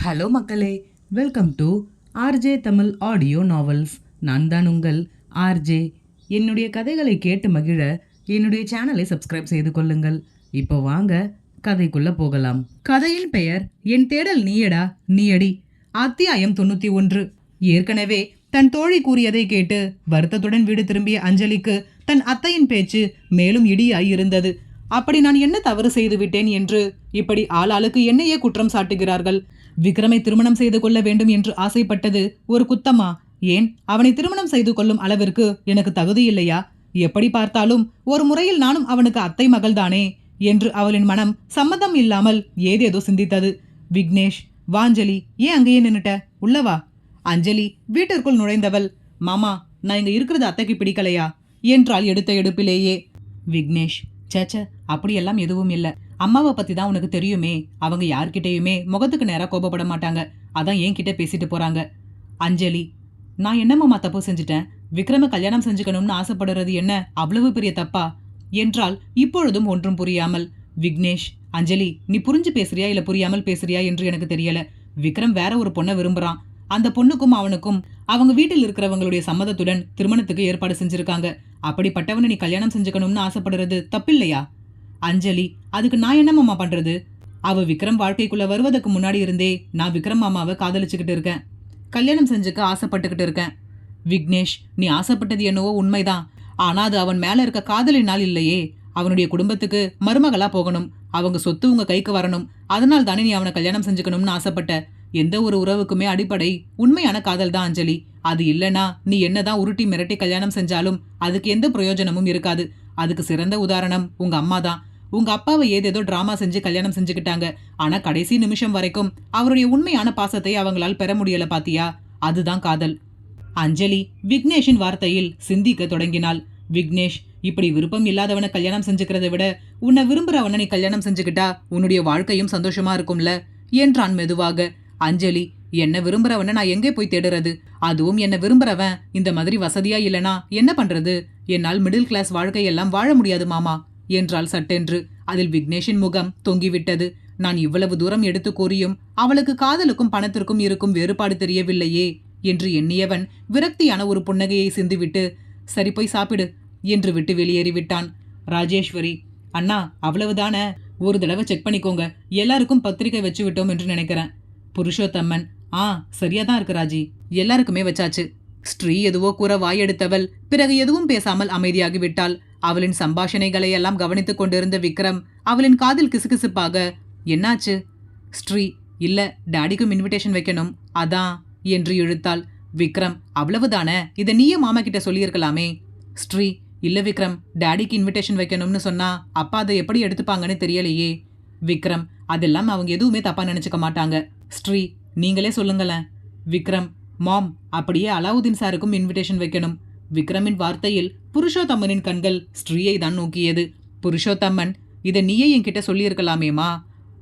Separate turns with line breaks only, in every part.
Hello மக்களே, welcome to RJ Tamil audio novels. நான் தான் உங்கள் ஆர்ஜே. என்னுடைய கதைகளை கேட்டு மகிழ என்னுடைய சேனலை சப்ஸ்கிரைப் செய்து கொள்ளுங்கள். இப்போ வாங்க கதைக்குள்ள போகலாம். கதையின் பெயர் என் தேடல் நீயடா நீயடி. அத்தியாயம் 91. ஏற்கனவே தன் தோழி கூறியதை கேட்டு வருத்தத்துடன் வீடு திரும்பிய அஞ்சலிக்கு தன் அத்தையின் பேச்சு மேலும் இடியாய் இருந்தது. அப்படி நான் என்ன தவறு செய்து விட்டேன் என்று இப்படி ஆளாளுக்கு என்னையே குற்றம் சாட்டுகிறார்கள். விக்ரமை திருமணம் செய்து கொள்ள வேண்டும் என்று ஆசைப்பட்டது ஒரு குத்தமா? ஏன் அவனை திருமணம் செய்து கொள்ளும் அளவிற்கு எனக்கு தகுதி இல்லையா? எப்படி பார்த்தாலும் ஒரு முறையில் நானும் அவனுக்கு அத்தை மகள்தானே என்று அவளின் மனம் சம்மதம் இல்லாமல் ஏதேதோ சிந்தித்தது. விக்னேஷ், வாஞ்சலி, ஏன் அங்கேயே நின்னுட்ட? உள்ளவா. அஞ்சலி வீட்டிற்குள் நுழைந்தவள், மாமா, நான் இங்க இருக்கிறது அத்தைக்கு பிடிக்கலையா என்றாள் எடுத்த எடுப்பிலேயே. விக்னேஷ், சேச்ச, அப்படியெல்லாம் எதுவும் இல்லை. அம்மாவை பத்தி தான் உனக்கு தெரியுமே. அவங்க யார்கிட்டயுமே முகத்துக்கு நேரா கோபப்பட மாட்டாங்க. அதான் என்கிட்ட பேசிட்டு போறாங்க. அஞ்சலி, நான் என்னம்மா தப்பு செஞ்சுட்டேன்? விக்ரம கல்யாணம் செஞ்சுக்கணும்னு ஆசைப்படுறது என்ன அவ்வளவு பெரிய தப்பா என்றால் இப்பொழுதும் ஒன்றும் புரியாமல். விக்னேஷ், அஞ்சலி, நீ புரிஞ்சு பேசுறியா இல்ல புரியாமல் பேசுறியா என்று எனக்கு தெரியல. விக்ரம் வேற ஒரு பொண்ணை விரும்புறான். அந்த பொண்ணுக்கும் அவனுக்கும் அவங்க வீட்டில் இருக்கிறவங்களுடைய சம்மதத்துடன் திருமணத்துக்கு ஏற்பாடு செஞ்சிருக்காங்க. அப்படிப்பட்டவனை நீ கல்யாணம் செஞ்சுக்கணும்னு ஆசைப்படுறது தப்பில்லையா? அஞ்சலி, அதுக்கு நான் என்னம்மா பண்றது? அவ விக்ரம் வாழ்க்கைக்குள்ள வருவதற்கு முன்னாடி இருந்தே நான் விக்ரம் மாமாவை காதலிச்சுக்கிட்டு இருக்கேன். கல்யாணம் செஞ்சுக்க ஆசைப்பட்டுக்கிட்டு இருக்கேன். விக்னேஷ், நீ ஆசைப்பட்டது என்னவோ உண்மைதான். ஆனா அது அவன் மேல இருக்க காதலினால் இல்லையே. அவனுடைய குடும்பத்துக்கு மருமகளா போகணும். அவங்க சொத்து உங்க கைக்கு வரணும். அதனால் தானே நீ அவனை கல்யாணம் செஞ்சுக்கணும்னு ஆசைப்பட்ட. எந்த ஒரு உறவுக்குமே அடிப்படை உண்மையான காதல் தான் அஞ்சலி. அது இல்லைன்னா நீ என்னதான் உருட்டி மிரட்டி கல்யாணம் செஞ்சாலும் அதுக்கு எந்த பிரயோஜனமும் இருக்காது. அதுக்கு சிறந்த உதாரணம் உங்க அம்மா தான். உங்க அப்பாவை ஏதேதோ டிராமா செஞ்சு கல்யாணம் செஞ்சுக்கிட்டாங்க. ஆனா கடைசி நிமிஷம் வரைக்கும் அவருடைய உண்மையான பாசத்தை அவங்களால் பெற முடியல. பாத்தியா, அதுதான் காதல். அஞ்சலி விக்னேஷின் வார்த்தையில் சிந்திக்க தொடங்கினாள். விக்னேஷ், இப்படி விருப்பம் இல்லாதவனை கல்யாணம் செஞ்சுக்கிறத விட உன்னை விரும்புறவனை நீ கல்யாணம் செஞ்சுக்கிட்டா உன்னுடைய வாழ்க்கையும் சந்தோஷமா இருக்கும்ல என்றான் மெதுவாக. அஞ்சலி, என்ன விரும்புறவனை நான் எங்கே போய் தேடுறது? அதுவும் என்ன விரும்புறவன் இந்த மாதிரி வசதியா இல்லனா என்ன பண்றது? என்னால் மிடில் கிளாஸ் வாழ்க்கையெல்லாம் வாழ முடியாது மாமா என்றாள் சட்டென்று. அதில் விக்னேஷின் முகம் தொங்கிவிட்டது. நான் இவ்வளவு தூரம் எடுத்து கூறியும் அவளுக்கு காதலுக்கும் பணத்திற்கும் இருக்கும் வேறுபாடு தெரியவில்லையே என்று எண்ணியவன் விரக்தியான ஒரு புன்னகையை சிந்திவிட்டு, சரி போய் சாப்பிடு என்று விட்டு வெளியேறிவிட்டான். ராஜேஸ்வரி, அண்ணா அவ்வளவுதானே, ஒரு தடவை செக் பண்ணிக்கோங்க. எல்லாருக்கும் பத்திரிக்கை வச்சு விட்டோம் என்று நினைக்கிறேன். புருஷோத்தம்மன், சரியாதான் இருக்கு ராஜி, எல்லாருக்குமே வச்சாச்சு. ஸ்ரீ எதுவோ கூற வாயெடுத்தவள் பிறகு எதுவும் பேசாமல் அமைதியாகிவிட்டாள். அவளின் சம்பாஷணைகளை எல்லாம் கவனித்துக் கொண்டிருந்த விக்ரம் அவளின் காதில் கிசுகிசுப்பாக, என்னாச்சு? ஸ்ரீ, இல்ல, டாடிக்கும் இன்விடேஷன் வைக்கணும், அதான் என்று இழுத்தாள். விக்ரம், அவ்வளவுதானே, இதை நீயே மாமா கிட்ட சொல்லியிருக்கலாமே. ஸ்ரீ, இல்ல விக்ரம், டாடிக்கு இன்விடேஷன் வைக்கணும்னு சொன்னா அப்பா அதை எப்படி எடுத்துப்பாங்கன்னு தெரியலையே. விக்ரம், அதெல்லாம் அவங்க எதுவுமே தப்பா நினைச்சுக்க மாட்டாங்க. ஸ்ரீ, நீங்களே சொல்லுங்களேன். விக்ரம், மாம், அப்படியே அலாவுதீன் சாருக்கும் இன்விடேஷன் வைக்கணும். விக்ரமின் வார்த்தையில் புருஷோத்தம்மனின் கண்கள் ஸ்ரீயை தான் நோக்கியது. புருஷோத்தம்மன், இதை நீயே என்கிட்ட சொல்லியிருக்கலாமேமா.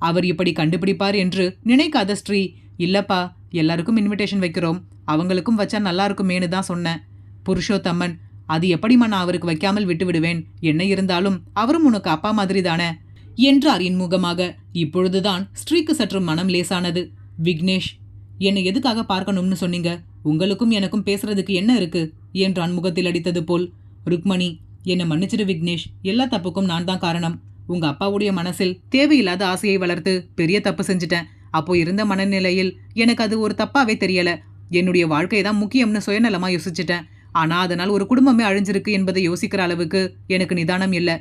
அவர் இப்படி கண்டுபிடிப்பார் என்று நினைக்காத ஸ்ரீ, இல்லப்பா, எல்லாருக்கும் இன்விடேஷன் வைக்கிறோம், அவங்களுக்கும் வச்சா நல்லா இருக்குமேனு தான் சொன்னேன். புருஷோத்தம்மன், அது எப்படிமா நான் அவருக்கு வைக்காமல் விட்டு விடுவேன்? என்ன இருந்தாலும் அவரும் உனக்கு அப்பா மாதிரி தானே என்றார் இன்முகமாக. இப்பொழுதுதான் ஸ்ரீக்கு சற்று மனம் லேசானது. விக்னேஷ், என்னை எதுக்காக பார்க்கணும்னு சொன்னீங்க? உங்களுக்கும் எனக்கும் பேசுறதுக்கு என்ன இருக்கு என்றான் முகத்தில் அடித்தது போல். ருக்மணி, என்னை மன்னிச்சிடு விக்னேஷ், எல்லா தப்புக்கும் நான் தான் காரணம். உங்க அப்பாவுடைய மனசில் தேவையில்லாத ஆசையை வளர்த்து பெரிய தப்பு செஞ்சுட்டேன். அப்போ இருந்த மனநிலையில் எனக்கு அது ஒரு தப்பாவே தெரியல. என்னுடைய வாழ்க்கை தான் முக்கியம்னு சுயநலமா யோசிச்சுட்டேன். ஆனா அதனால் ஒரு குடும்பமே அழிஞ்சிருக்கு என்பதை யோசிக்கிற அளவுக்கு எனக்கு நிதானம் இல்லை.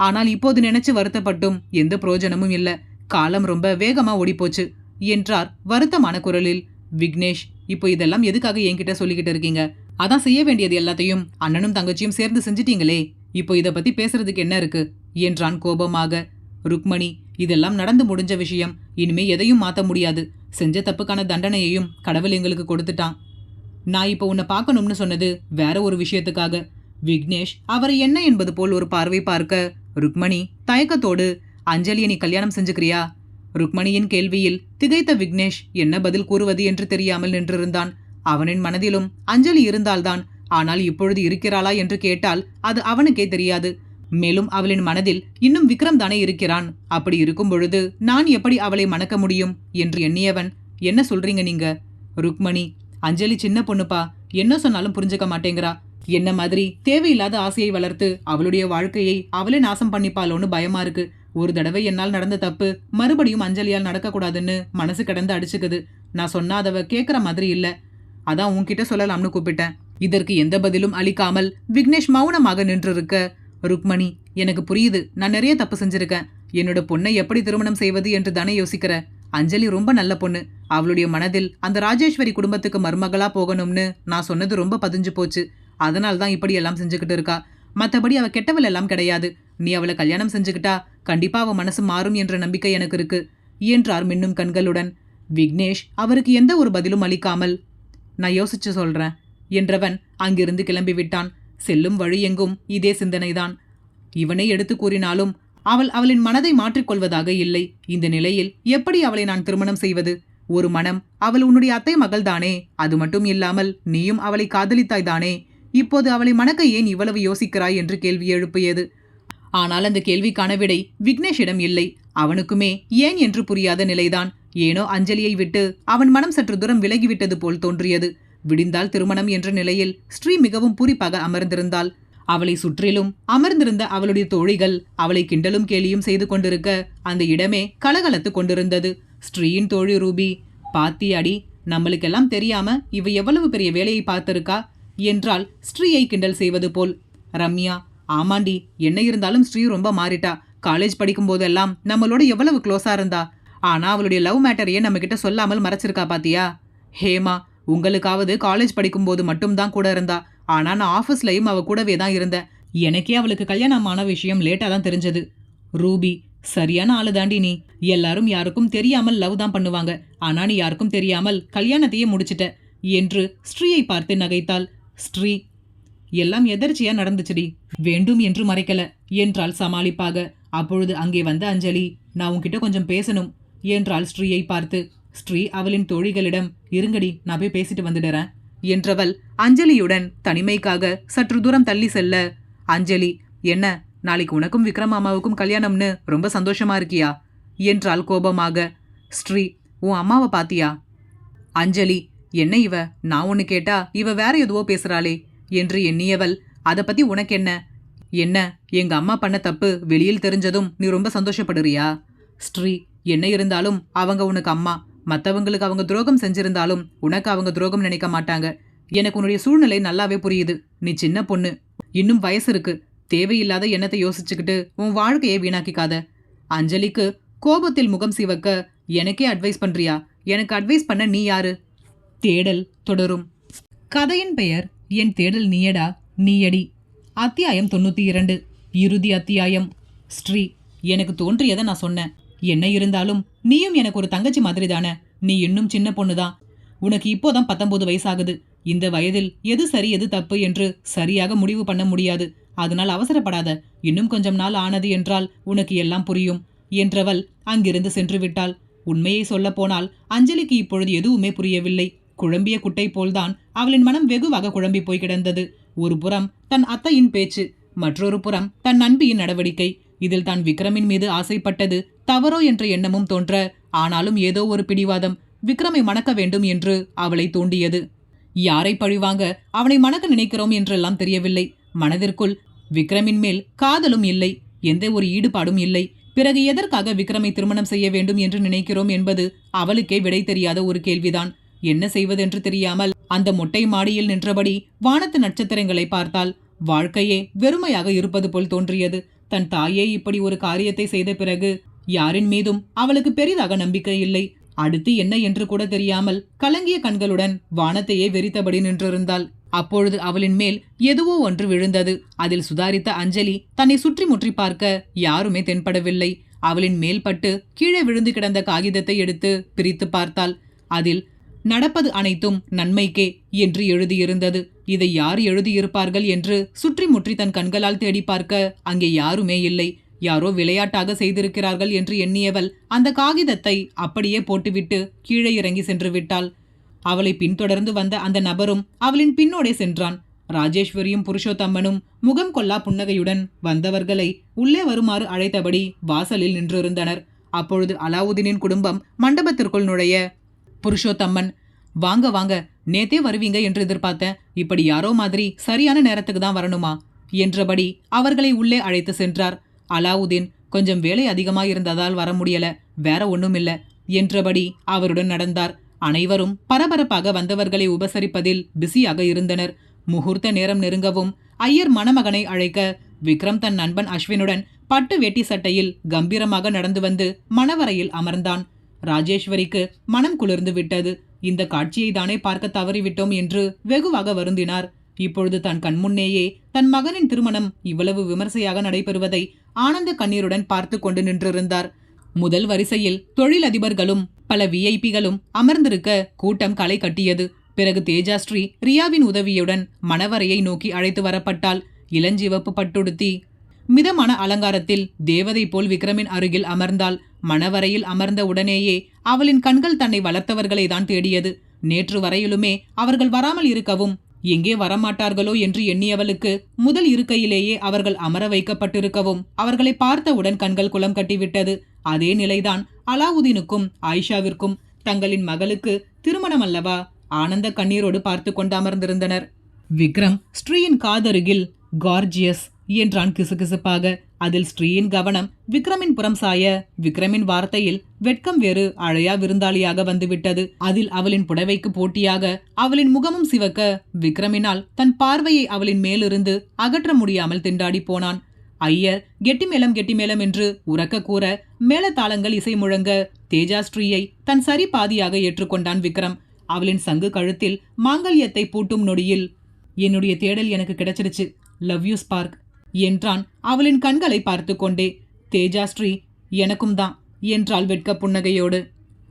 ஆனால் இப்போது நினைச்சு வருத்தப்பட்டும் எந்த பிரயோஜனமும் இல்லை. காலம் ரொம்ப வேகமா ஓடிப்போச்சு என்றார் வருத்தமான குரலில். விக்னேஷ், இப்போ இதெல்லாம் எதுக்காக என்கிட்ட சொல்லிக்கிட்டு இருக்கீங்க? அதான் செய்ய வேண்டியது எல்லாத்தையும் அண்ணனும் தங்கச்சியும் சேர்ந்து செஞ்சிட்டீங்களே. இப்போ இதை பத்தி பேசுறதுக்கு என்ன இருக்கு என்றான் கோபமாக. ருக்மணி, இதெல்லாம் நடந்து முடிஞ்ச விஷயம். இனிமே எதையும் மாத்த முடியாது. செஞ்ச தப்புக்கான தண்டனையையும் கடவுள் எங்களுக்கு கொடுத்துட்டான். நான் இப்போ உன்னை பார்க்கணும்னு சொன்னது வேற ஒரு விஷயத்துக்காக. விக்னேஷ் அவரை என்ன என்பது போல் ஒரு பார்வை பார்க்க, ருக்மணி தயக்கத்தோடு, அஞ்சலியை நீ கல்யாணம் செஞ்சுக்கிறியா? ருக்மணியின் கேள்வியில் திகைத்த விக்னேஷ் என்ன பதில் கூறுவது என்று தெரியாமல் நின்றிருந்தான். அவனின் மனதிலும் அஞ்சலி இருந்தால்தான், ஆனால் இப்பொழுது இருக்கிறாளா என்று கேட்டால் அது அவனுக்கே தெரியாது. மேலும் அவளின் மனதில் இன்னும் விக்ரம் தானே இருக்கிறான். அப்படி இருக்கும் பொழுது நான் எப்படி அவளை மணக்க முடியும் என்று எண்ணியவன் என்ன சொல்றீங்க நீங்க? ருக்மணி, அஞ்சலி சின்ன பொண்ணுப்பா, என்ன சொன்னாலும் புரிஞ்சுக்க மாட்டேங்கிறா. என்ன மாதிரி தேவையில்லாத ஆசையை வளர்த்து அவளுடைய வாழ்க்கையை அவளே நாசம் பண்ணிப்பாளோன்னு பயமா இருக்கு. ஒரு தடவை என்னால் நடந்த தப்பு மறுபடியும் அஞ்சலியால் நடக்கக்கூடாதுன்னு மனசு கிடந்து அடிச்சுக்குது. நான் சொன்னா அதவ கேட்குற மாதிரி இல்ல. அதான் உன்கிட்ட சொல்லலாம்னு கூப்பிட்டேன். இதற்கு எந்த பதிலும் அளிக்காமல் விக்னேஷ் மௌனமாக நின்றிருக்க, ருக்மணி, எனக்கு புரியுது, நான் நிறைய தப்பு செஞ்சிருக்கேன். என்னோட பொண்ணை எப்படி திருமணம் செய்வது என்று தானே யோசிக்கிற. அஞ்சலி ரொம்ப நல்ல பொண்ணு. அவளுடைய மனதில் அந்த ராஜேஸ்வரி குடும்பத்துக்கு மருமகளா போகணும்னு நான் சொன்னது ரொம்ப பதிஞ்சு போச்சு. அதனால தான் இப்படி எல்லாம் செஞ்சுக்கிட்டு இருக்கா. மற்றபடி அவ கெட்டவள் எல்லாம் கிடையாது. நீ அவளை கல்யாணம் செஞ்சுக்கிட்டா கண்டிப்பா அவ மனசு மாறும் என்ற நம்பிக்கை எனக்கு இருக்கு என்றார் மின்னும் கண்களுடன். விக்னேஷ் அவருக்கு எந்த ஒரு பதிலும் அளிக்காமல், நான் யோசிச்சு சொல்றேன் என்றவன் அங்கிருந்து கிளம்பிவிட்டான். செல்லும் வழி எங்கும் இதே சிந்தனைதான். இவனை எடுத்து கூறினாலும் அவளின் மனதை மாற்றிக்கொள்வதாக இல்லை. இந்த நிலையில் எப்படி அவளை நான் திருமணம் செய்வது? ஒரு மனம், அவள் உன்னுடைய அத்தை மகள் தானே. அது மட்டும் இல்லாமல் நீயும் அவளை காதலித்தாய் தானே. இப்போது அவளை மணக்க ஏன் இவ்வளவு யோசிக்கிறாய் என்று கேள்வி எழுப்பியது. ஆனால் அந்த கேள்விக்கான விடை விக்னேஷிடம் இல்லை. அவனுக்குமே ஏன் என்று புரியாத நிலைதான். ஏனோ அஞ்சலியை விட்டு அவன் மனம் சற்று தூரம் விலகிவிட்டது போல் தோன்றியது. விடிந்தால் திருமணம் என்ற நிலையில் ஸ்ரீ மிகவும் பூரிப்பாக அமர்ந்திருந்தாள். அவளை சுற்றிலும் அமர்ந்திருந்த அவளுடைய தோழிகள் அவளை கிண்டலும் கேலியும் செய்து கொண்டிருக்க அந்த இடமே கலகலத்து கொண்டிருந்தது. ஸ்ரீயின் தோழி ரூபி, பாத்தியாடி, நம்மளுக்கெல்லாம் தெரியாம இவ எவ்வளவு பெரிய வேலையை பார்த்திருக்கா என்றால் ஸ்ரீயை கிண்டல் செய்வது போல். ரம்யா, ஆமாண்டி, என்ன இருந்தாலும் ஸ்ரீ ரொம்ப மாறிட்டா. காலேஜ் படிக்கும் போதெல்லாம் நம்மளோட எவ்வளவு க்ளோஸா இருந்தா. ஆனா அவளுடைய லவ் மேட்டரையே நம்ம கிட்ட சொல்லாமல் மறைச்சிருக்கா பாத்தியா? ஹேமா, உங்களுக்காவது காலேஜ் படிக்கும்போது மட்டும்தான் கூட இருந்தா. ஆனா நான் ஆஃபீஸ்லயும் அவ கூடவே தான் இருந்தேன். எனக்கே அவளுக்கு கல்யாணமான விஷயம் லேட்டா தான் தெரிஞ்சது. ரூபி, சரியான ஆளு தாண்டி நீ. எல்லாரும் யாருக்கும் தெரியாமல் லவ் தான் பண்ணுவாங்க. ஆனா நீ யாருக்கும் தெரியாமல் கல்யாணத்தையே முடிச்சிட்ட என்று ஸ்ரீயை பார்த்து நகைத்தாள். ஸ்ரீ, எல்லாம் எதர்ச்சியா நடந்துச்சுடி, வேண்டும் என்று மறைக்கல என்றாள் சமாளிப்பாக. அப்பொழுது அங்கே வந்த அஞ்சலி, நான் உன்கிட்ட கொஞ்சம் பேசணும் என்றாள் ஸ்ரீயை பார்த்து. ஸ்ரீ அவளின் தோழிகளிடம், இருங்கடி, நான் போய் பேசிட்டு வந்துடுறேன் என்றவள் அஞ்சலியுடன் தனிமைக்காக சற்று தூரம் தள்ளி செல்ல, அஞ்சலி, என்ன நாளைக்கு உனக்கும் விக்ரம் மாமாவுக்கும் கல்யாணம்னு ரொம்ப சந்தோஷமா இருக்கியா என்றாள் கோபமாக. ஸ்ரீ, உன் அம்மாவை பாத்தியா? அஞ்சலி, என்ன இவ, நான் ஒன்னு கேட்டா இவ வேற எதுவோ பேசுறாளே என்று எண்ணியவள், அதை பத்தி உனக்கு என்ன? என்ன, எங்க அம்மா பண்ண தப்பு வெளியில் தெரிஞ்சதும் நீ ரொம்ப சந்தோஷப்படுறியா? ஸ்ரீ, என்ன இருந்தாலும் அவங்க உனக்கு அம்மா. மற்றவங்களுக்கு அவங்க துரோகம் செஞ்சிருந்தாலும் உனக்கு அவங்க துரோகம் நினைக்க மாட்டாங்க. எனக்கு உன்னுடைய சூழ்நிலை நல்லாவே புரியுது. நீ சின்ன பொண்ணு, இன்னும் வயசு இருக்கு. தேவையில்லாத எண்ணத்தை யோசிச்சுக்கிட்டு உன் வாழ்க்கையை வீணாக்கிக்காத. அஞ்சலிக்கு கோபத்தில் முகம் சிவக்க, எனக்கே அட்வைஸ் பண்றியா? எனக்கு அட்வைஸ் பண்ண நீ யாரு? தேடல் தொடரும். கதையின் பெயர் என் தேடல் நீயடா நீயடி. அத்தியாயம் 92, இறுதி அத்தியாயம். ஸ்ரீ, எனக்கு தோன்றியதை நான் சொன்னேன். என்ன இருந்தாலும் நீயும் எனக்கு ஒரு தங்கச்சி மாதிரி தானே. நீ இன்னும் சின்ன பொண்ணுதான். உனக்கு இப்போதான் 19 வயசாகுது. இந்த வயதில் எது சரி எது தப்பு என்று சரியாக முடிவு பண்ண முடியாது. அதனால் அவசரப்படாத. இன்னும் கொஞ்சம் நாள் ஆனது என்றால் உனக்கு எல்லாம் புரியும் என்றவள் அங்கிருந்து சென்று விட்டாள். உண்மையை சொல்ல போனால் அஞ்சலிக்கு இப்பொழுது எதுவுமே புரியவில்லை. குழம்பிய குட்டை போல்தான் அவளின் மனம் வெகுவாக குழம்பி போய் கிடந்தது. ஒரு புறம் தன் அத்தையின் பேச்சு, மற்றொரு புறம் தன் நண்பியின் நடவடிக்கை. இதில் தான் விக்ரமின் மீது ஆசைப்பட்டது தவறோ என்ற எண்ணமும் தோன்ற, ஆனாலும் ஏதோ ஒரு பிடிவாதம் விக்ரமை மணக்க வேண்டும் என்று அவளை தூண்டியது. யாரை பழிவாங்க அவனை மணக்க நினைக்கிறோம் என்றெல்லாம் தெரியவில்லை. மனதிற்குள் விக்ரமின் மேல் காதலும் இல்லை, எந்த ஒரு ஈடுபாடும் இல்லை. பிறகு எதற்காக விக்ரமை திருமணம் செய்ய வேண்டும் என்று நினைக்கிறோம் என்பது அவளுக்கே விடை தெரியாத ஒரு கேள்விதான். என்ன செய்வதென்று தெரியாமல் அந்த மொட்டை மாடியில் நின்றபடி வானத்து நட்சத்திரங்களை பார்த்தாள். வாழ்க்கையே வெறுமையாக இருப்பது போல் தோன்றியது. தன் தாயே இப்படி ஒரு காரியத்தை செய்த பிறகு யாரின் மீதும் அவளுக்கு பெரிதாக நம்பிக்கை இல்லை. அடுத்து என்ன என்று கூட தெரியாமல் கலங்கிய கண்களுடன் வானத்தையே வெறித்தபடி நின்றிருந்தாள். அப்பொழுது அவளின் மேல் எதுவோ ஒன்று விழுந்தது. அதில் சுதாரித்த அஞ்சலி தன்னை சுற்றி முற்றி பார்க்க யாருமே தென்படவில்லை. அவளின் மேல் பட்டு கீழே விழுந்து கிடந்த காகிதத்தை எடுத்து பிரித்து பார்த்தாள். அதில் நடப்பது அனைத்தும் நன்மைக்கே என்று எழுதியிருந்தது. இதை யார் எழுதியிருப்பார்கள் என்று சுற்றி முற்றி தன் கண்களால் தேடி பார்க்க அங்கே யாருமே இல்லை. யாரோ விளையாட்டாக செய்திருக்கிறார்கள் என்று எண்ணியவள் அந்த காகிதத்தை அப்படியே போட்டுவிட்டு கீழே இறங்கி சென்று விட்டாள். அவளை பின்தொடர்ந்து வந்த அந்த நபரும் அவளின் பின்னோடே சென்றான். ராஜேஸ்வரியும் புருஷோத்தம்மனும் முகம் கொள்ளா புன்னகையுடன் வந்தவர்களை உள்ளே வருமாறு அழைத்தபடி வாசலில் நின்றிருந்தனர். அப்பொழுது அலாவுதீனின் குடும்பம் மண்டபத்திற்குள் நுழைய, புருஷோத்தம்மன், வாங்க வாங்க, நேத்தே வருவீங்க என்று எதிர்பார்த்தேன். இப்படி யாரோ மாதிரி சரியான நேரத்துக்கு தான் வரணுமா என்றபடி அவர்களை உள்ளே அழைத்து சென்றார். அலாவுதீன், கொஞ்சம் வேலை அதிகமாயிருந்ததால் வர முடியல, வேற ஒண்ணுமில்ல என்றபடி அவருடன் நடந்தார். அனைவரும் பரபரப்பாக வந்தவர்களை உபசரிப்பதில் பிஸியாக இருந்தனர். முகூர்த்த நேரம் நெருங்கவும் ஐயர் மணமகனை அழைக்க விக்ரம் தன் நண்பன் அஸ்வினுடன் பட்டு வேட்டி சட்டையில் கம்பீரமாக நடந்து வந்து மணவரையில் அமர்ந்தான். ராஜேஸ்வரிக்கு மனம் குளிர்ந்து விட்டது. இந்த காட்சியை தானே பார்க்க தவறிவிட்டோம் என்று வெகுவாக வருந்தினார். இப்பொழுது தன் கண்முன்னேயே தன் மகனின் திருமணம் இவ்வளவு விமர்சையாக நடைபெறுவதை ஆனந்த கண்ணீருடன் பார்த்து கொண்டு நின்றிருந்தார். முதல் வரிசையில் தொழிலதிபர்களும் பல விஐபிகளும் அமர்ந்திருக்க கூட்டம் களை கட்டியது. பிறகு தேஜாஸ்ரீ ரியாவின் உதவியுடன் மணவரையை நோக்கி அழைத்து வரப்பட்டாள். இளஞ்சிவப்பு பட்டுடுத்தி மிதமான அலங்காரத்தில் தேவதை போல் விக்ரமின் அருகில் அமர்ந்தாள். மணவரையில் அமர்ந்த உடனேயே அவளின் கண்கள் தன்னை வளர்த்தவர்களை தான் தேடியது. நேற்று வரையிலுமே அவர்கள் வராமல் இருக்கவும், எங்கே வரமாட்டார்களோ என்று எண்ணியவளுக்கு முதல் இருக்கையிலேயே அவர்கள் அமர வைக்கப்பட்டிருக்கவும் அவர்களை பார்த்தவுடன் கண்கள் குளம் கட்டிவிட்டது. அதே நிலைதான் அலாவுதீனுக்கும் ஆயிஷாவிற்கும். தங்களின் மகளுக்கு திருமணம் அல்லவா? ஆனந்த கண்ணீரோடு பார்த்து கொண்டு அமர்ந்திருந்தனர். விக்ரம் ஸ்ரீயின் காதருகில் கார்ஜியஸ் என்றான் கிசுகிசுப்பாக. அதில் ஸ்ரீயின் கவனம் விக்ரமின் புறம் சாய, விக்ரமின் வார்த்தையில் வெட்கம் வேறு அழையா விருந்தாளியாக வந்துவிட்டது. அதில் அவளின் புடவைக்கு போட்டியாக அவளின் முகமும் சிவக்க விக்ரமினால் தன் பார்வையை அவளின் மேலிருந்து அகற்ற முடியாமல் திண்டாடி போனான். ஐயர் கெட்டிமேளம் கெட்டிமேளம் என்று உரக்க கூற மேளதாளங்கள் இசை முழங்க தேஜாஸ்ரீயை தன் சரி பாதியாக ஏற்றுக்கொண்டான் விக்ரம். அவளின் சங்கு கழுத்தில் மாங்கல்யத்தை பூட்டும் நொடியில், என்னுடைய தேடல் எனக்கு கிடைச்சிருச்சு, லவ் யூ ஸ்பார்க் என்றான் அவளின் கண்களை பார்த்து கொண்டே. தேஜாஸ்ரீ, எனக்கும் தான் என்றாள் வெட்க புன்னகையோடு.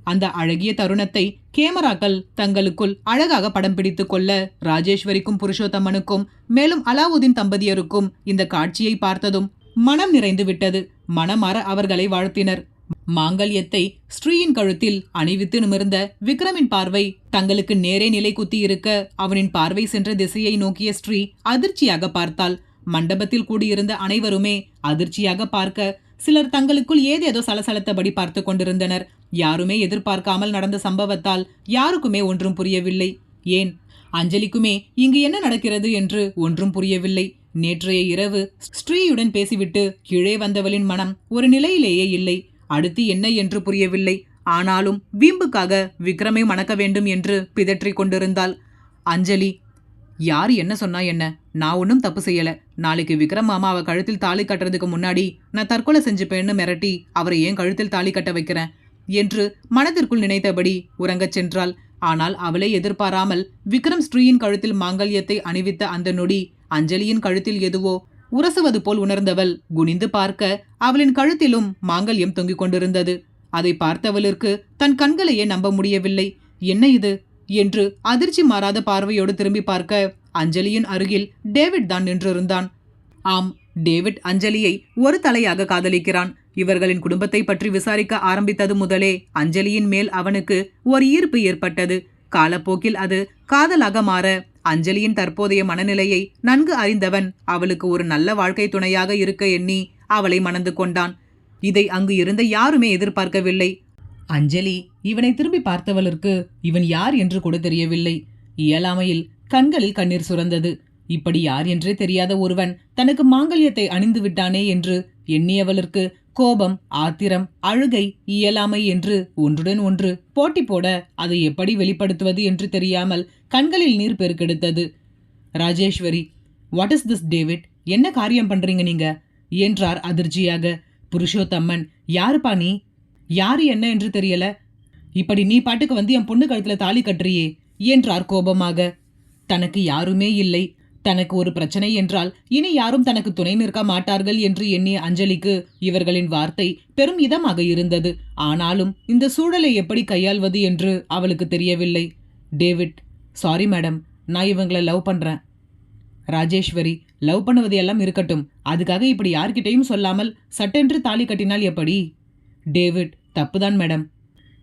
அந்த அழகிய தருணத்தை கேமராக்கள் தங்களுக்குள் அழகாக படம் பிடித்து கொள்ள ராஜேஸ்வரிக்கும் புருஷோத்தமனுக்கும் மேலும் அலாவுதீன் தம்பதியருக்கும் இந்த காட்சியை பார்த்ததும் மனம் நிறைந்து விட்டது. மனமாற அவர்களை வாழ்த்தினர். மாங்கல்யத்தை ஸ்ரீயின் கழுத்தில் அணிவித்து நிமிர்ந்த விக்ரமின் பார்வை தங்களுக்கு நேரே நிலை குத்தி இருக்க அவனின் பார்வை சென்ற திசையை நோக்கிய ஸ்ரீ அதிர்ச்சியாக பார்த்தாள். மண்டபத்தில் கூடியிருந்த அனைவருமே அதிர்ச்சியாக பார்க்க சிலர் தங்களுக்குள் ஏதேதோ சலசலத்தபடி பார்த்து கொண்டிருந்தனர். யாருமே எதிர்பார்க்காமல் நடந்த சம்பவத்தால் யாருக்குமே ஒன்றும் புரியவில்லை. ஏன் அஞ்சலிக்குமே இங்கு என்ன நடக்கிறது என்று ஒன்றும் புரியவில்லை. நேற்றைய இரவு ஸ்ரீயுடன் பேசிவிட்டு கீழே வந்தவளின் மனம் ஒரு நிலையிலேயே இல்லை. அடுத்து என்ன என்று புரியவில்லை. ஆனாலும் வீம்புக்காக விக்ரமை மணக்க வேண்டும் என்று பிதற்றிக் கொண்டிருந்தாள். அஞ்சலி, யார் என்ன சொன்னா என்ன, நான் ஒன்றும் தப்பு செய்யல. நாளைக்கு விக்ரம் மாமா அவ கழுத்தில் தாலி கட்டுறதுக்கு முன்னாடி நான் தற்கொலை செஞ்சுப்பேன்னு மிரட்டி அவரை ஏன் கழுத்தில் தாலி கட்ட வைக்கிறேன் என்று மனதிற்குள் நினைத்தபடி உறங்கச் சென்றாள். ஆனால் அவளை எதிர்பாராமல் விக்ரம் ஸ்ரீயின் கழுத்தில் மாங்கல்யத்தை அணிவித்த அந்த நொடி அஞ்சலியின் கழுத்தில் எதுவோ உரசுவது போல் உணர்ந்தவள் குனிந்து பார்க்க அவளின் கழுத்திலும் மாங்கல்யம் தொங்கிக் கொண்டிருந்தது. அதை பார்த்தவளிற்கு தன் கண்களையே நம்ப முடியவில்லை. என்ன இது என்று அதிர்ச்சி மாறாத பார்வையோடு திரும்பி பார்க்க அஞ்சலியின் அருகில் டேவிட் தான் நின்றிருந்தான். ஆம், டேவிட் அஞ்சலியை ஒரு தலையாக காதலிக்கிறான். இவர்களின் குடும்பத்தை பற்றி விசாரிக்க ஆரம்பித்தது முதலே அஞ்சலியின் மேல் அவனுக்கு ஒரு ஈர்ப்பு ஏற்பட்டது. காலப்போக்கில் அது காதலாக மாற அஞ்சலியின் தற்போதைய மனநிலையை நன்கு அறிந்தவன் அவளுக்கு ஒரு நல்ல வாழ்க்கை துணையாக இருக்க எண்ணி அவளை மணந்து கொண்டான். இதை அங்கு இருந்த யாருமே எதிர்பார்க்கவில்லை. அஞ்சலி இவனை திரும்பி பார்த்தவளுக்கு இவன் யார் என்று கூட தெரியவில்லை. இயலாமையில் கண்களில் கண்ணீர் சுரந்தது. இப்படி யார் என்றே தெரியாத ஒருவன் தனக்கு மாங்கல்யத்தை அணிந்து விட்டானே என்று எண்ணியவளுக்கு கோபம், ஆத்திரம், அழுகை, இயலாமை என்று ஒன்றுடன் ஒன்று போட்டி போட அதை எப்படி வெளிப்படுத்துவது என்று தெரியாமல் கண்களில் நீர் பெருக்கெடுத்தது. Rajeswari, what is this David, என்ன காரியம் பண்றீங்க நீங்க என்றார் அதிர்ச்சியாக. புருஷோத்தம்மன், யாருப்பா நீ, யாரு என்ன என்று தெரியல, இப்படி நீ பாட்டுக்கு வந்து என் பொண்ணு கழுத்துல தாலி கட்டுறியே என்றார் கோபமாக. தனக்கு யாருமே இல்லை, தனக்கு ஒரு பிரச்சனை என்றால் இனி யாரும் தனக்கு துணை நிற்க மாட்டார்கள் என்று எண்ணிய அஞ்சலிக்கு இவர்களின் வார்த்தை பெரும் இதமாக இருந்தது. ஆனாலும் இந்த சூழலை எப்படி கையாள்வது என்று அவளுக்கு தெரியவில்லை. டேவிட், சாரி மேடம், நான் இவங்களை லவ் பண்றேன். ராஜேஸ்வரி, லவ் பண்ணுவது எல்லாம் இருக்கட்டும், அதுக்காக இப்படி யார்கிட்டையும் சொல்லாமல் சட்டென்று தாலி கட்டினால் எப்படி? டேவிட், தப்புதான் மேடம்,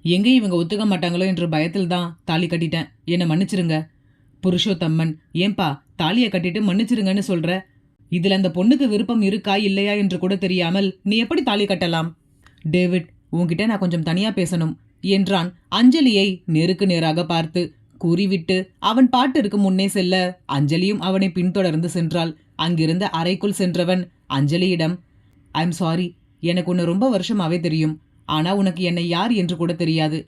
எங்கே இவங்க ஒத்துக்க மாட்டாங்களோ என்று பயத்தில் தான் தாலி கட்டிட்டேன், என்னை மன்னிச்சிருங்க. புருஷோத்தம்மன், ஏன்பா தாலியை கட்டிட்டு மன்னிச்சிருங்கன்னு சொல்ற? இதுல அந்த பொண்ணுக்கு விருப்பம் இருக்கா இல்லையா என்று கூட தெரியாமல் நீ எப்படி தாலி கட்டலாம்? டேவிட், உன்கிட்ட நான் கொஞ்சம் தனியா பேசணும் என்றான் அஞ்சலியை நேருக்கு நேராக பார்த்து. கூறிவிட்டு அவன் பாட்டிற்கு முன்னே செல்ல அஞ்சலியும் அவனை பின்தொடர்ந்து சென்றாள். அங்கிருந்த அறைக்குள் சென்றவன் அஞ்சலியிடம், ஐம் சாரி, எனக்கு உன்னை ரொம்ப வருஷமாவே தெரியும். ஆனா உனக்கு என்னை யார் என்று கூட தெரியாது.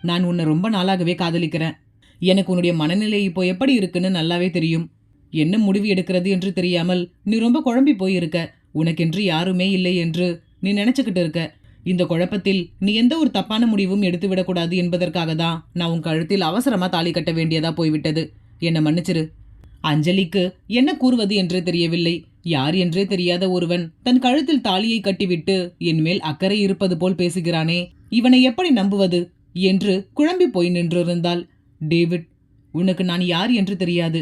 நான் உன்னை ரொம்ப நாளாகவே காதலிக்கிறேன். எனக்கு உன்னுடைய மனநிலை இப்போ எப்படி இருக்குன்னு நல்லாவே தெரியும். என்ன முடிவு எடுக்கிறது என்று தெரியாமல் நீ ரொம்ப குழம்பி போயிருக்க. உனக்கென்று யாருமே இல்லை என்று நீ நினைச்சுக்கிட்டு இருக்க. இந்த குழப்பத்தில் நீ எந்த ஒரு தப்பான முடிவும் எடுத்து விடக்கூடாது என்பதற்காக தான் நான் உன் கழுத்தில் அவசரமா தாலி கட்ட வேண்டியதா போய்விட்டது. என்னை மன்னிச்சிரு. அஞ்சலிக்கு என்ன கூறுவது என்றே தெரியவில்லை. யார் என்றே தெரியாத ஒருவன் தன் கழுத்தில் தாலியை கட்டிவிட்டு என் மேல் அக்கறை இருப்பது போல் பேசுகிறானே, இவனை எப்படி நம்புவது என்று குழம்பி போய் நின்றிருந்தாள். டேவிட், உனக்கு நான் யார் என்று தெரியாது.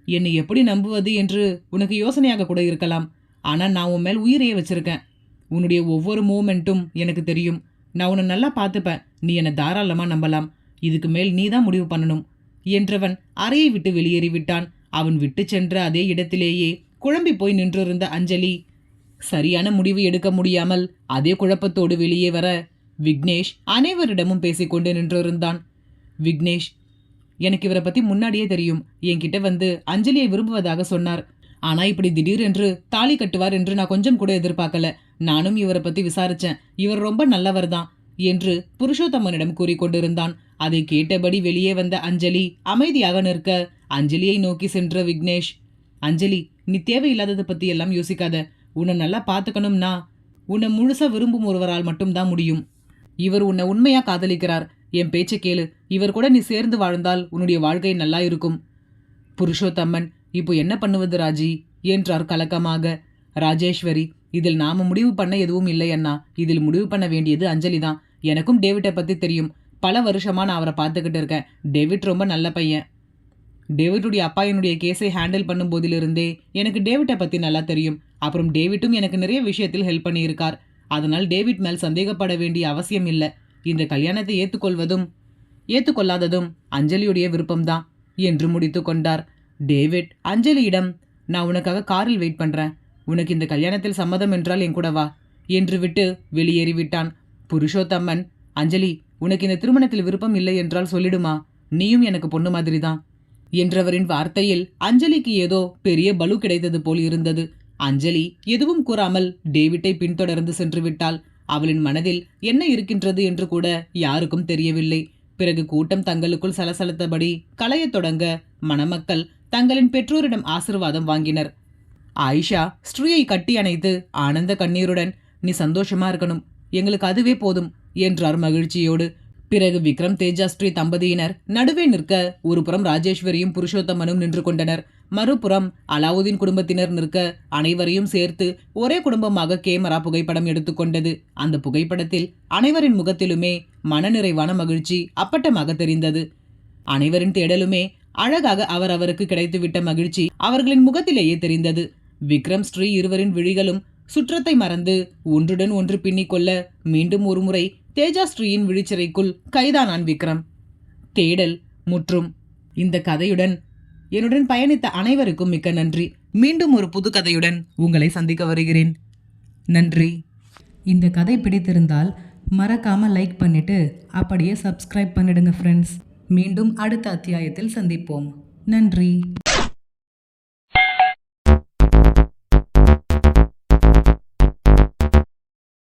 என்னை எப்படி நம்புவது என்று உனக்கு யோசனையாக கூட இருக்கலாம். ஆனா நான் உன் மேல் உயிரையே வச்சிருக்கேன். உன்னுடைய ஒவ்வொரு மூமெண்ட்டும் எனக்கு தெரியும். நான் உன்னை நல்லா பார்த்துப்பேன். நீ என்னை தாராளமா நம்பலாம். இதுக்கு மேல் நீ தான் முடிவு பண்ணணும் என்றவன் அறையை விட்டு வெளியேறிவிட்டான். அவன் விட்டு சென்ற அதே இடத்திலேயே குழம்பி போய் நின்றிருந்த அஞ்சலி சரியான முடிவு எடுக்க முடியாமல் அதே குழப்பத்தோடு வெளியே வர விக்னேஷ் அனைவரிடமும் பேசிக்கொண்டு நின்றிருந்தான். விக்னேஷ், எனக்கு இவரை பத்தி முன்னாடியே தெரியும். என்கிட்ட வந்து அஞ்சலியை விரும்புவதாக சொன்னார். ஆனா இப்படி திடீரென்று தாலி கட்டுவார் என்று நான் கொஞ்சம் கூட எதிர்பார்க்கல. நானும் இவரை பத்தி விசாரிச்சேன். இவர் ரொம்ப நல்லவர் தான் என்று புருஷோத்தமனிடம் கூறிக்கொண்டிருந்தான். அதை கேட்டபடி வெளியே வந்த அஞ்சலி அமைதியாக நிற்க அஞ்சலியை நோக்கி சென்ற விக்னேஷ், அஞ்சலி, நீ தேவையில்லாததை பத்தி எல்லாம் யோசிக்காத. உன்னை நல்லா பார்த்துக்கணும்னா உன்னை முழுசா விரும்பும் ஒருவரால் மட்டும்தான் முடியும். இவர் உன்னை உண்மையா காதலிக்கிறார். என் பேச்சை கேளு. இவர் கூட நீ சேர்ந்து வாழ்ந்தால் உன்னுடைய வாழ்க்கை நல்லா இருக்கும். புருஷோத்தம்மன், இப்போ என்ன பண்ணுவது ராஜி என்றார் கலக்கமாக. ராஜேஸ்வரி, இதில் நாம முடிவு பண்ண எதுவும் இல்லை அண்ணா. இதில் முடிவு பண்ண வேண்டியது அஞ்சலி தான். எனக்கும் டேவிட்டை பத்தி தெரியும். பல வருஷமா நான் அவரை பார்த்துக்கிட்டு இருக்கேன். டேவிட் ரொம்ப நல்ல பையன். டேவிட்டுடைய அப்பா என்னுடைய கேஸை ஹேண்டில் பண்ணும் போதிலிருந்தே எனக்கு டேவிட்டை பத்தி நல்லா தெரியும். அப்புறம் டேவிட்டும் எனக்கு நிறைய விஷயத்தில் ஹெல்ப் பண்ணியிருக்கார். அதனால் டேவிட் மேல் சந்தேகப்பட வேண்டிய அவசியம் இல்லை. இந்த கல்யாணத்தை ஏற்றுக்கொள்வதும் ஏற்றுக்கொள்ளாததும் அஞ்சலியுடைய விருப்பம்தான் என்று முடித்து கொண்டார். டேவிட் அஞ்சலியிடம், நான் உனக்காக காரில் வெயிட் பண்றேன். உனக்கு இந்த கல்யாணத்தில் சம்மதம் என்றால் என் கூட வா என்று விட்டு வெளியேறிவிட்டான். புருஷோத்தம்மன், அஞ்சலி, உனக்கு இந்த திருமணத்தில் விருப்பம் இல்லை என்றால் சொல்லிடுமா. நீயும் எனக்கு பொண்ணு மாதிரி தான் என்றவரின் வார்த்தையில் அஞ்சலிக்கு ஏதோ பெரிய பலு கிடைத்தது போல் இருந்தது. அஞ்சலி எதுவும் கூறாமல் டேவிட்டை பின்தொடர்ந்து சென்று விட்டாள். அவளின் மனதில் என்ன இருக்கின்றது என்று கூட யாருக்கும் தெரியவில்லை. பிறகு கூட்டம் தங்களுக்குள் சலசலத்தபடி கலையத் தொடங்க மணமக்கள் தங்களின் பெற்றோரிடம் ஆசிர்வாதம் வாங்கினர். ஆயிஷா ஸ்ரீயை கட்டி அணைத்து ஆனந்த கண்ணீருடன், நீ சந்தோஷமா இருக்கணும், எங்களுக்கு அதுவே போதும் என்றார் மகிழ்ச்சியோடு. பிறகு விக்ரம் தேஜாஸ்ரீ தம்பதியினர் நடுவே நிற்க ஒரு புறம் ராஜேஸ்வரியும் புருஷோத்தமனும் நின்று கொண்டனர். மறுபுறம் அலாவுதீன் குடும்பத்தினர் நிற்க அனைவரையும் சேர்த்து ஒரே குடும்பமாக கேமரா புகைப்படம் எடுத்துக்கொண்டது. அந்த புகைப்படத்தில் அனைவரின் முகத்திலுமே மனநிறைவான மகிழ்ச்சி அப்பட்டமாக தெரிந்தது. அனைவரின் தேடலுமே அழகாக அவருக்கு கிடைத்துவிட்ட மகிழ்ச்சி அவர்களின் முகத்திலேயே தெரிந்தது. விக்ரம் ஸ்ரீ இருவரின் விழிகளும் சுற்றத்தை மறந்து ஒன்றுடன் ஒன்று பின்னிக்கொள்ள மீண்டும் ஒருமுறை தேஜாஸ்ரீயின் விழிச்சிறைக்குள் கைதானான் விக்ரம். தேடல் முற்றும். இந்த கதையுடன் என்னுடன் பயணித்த அனைவருக்கும் மிக்க நன்றி. மீண்டும் ஒரு புது கதையுடன் உங்களை சந்திக்க வருகிறேன். நன்றி. இந்த கதை பிடித்திருந்தால் மறக்காம லைக் பண்ணிட்டு அப்படியே சப்ஸ்கிரைப் பண்ணிடுங்க ஃப்ரெண்ட்ஸ். மீண்டும் அடுத்த அத்தியாயத்தில் சந்திப்போம். நன்றி.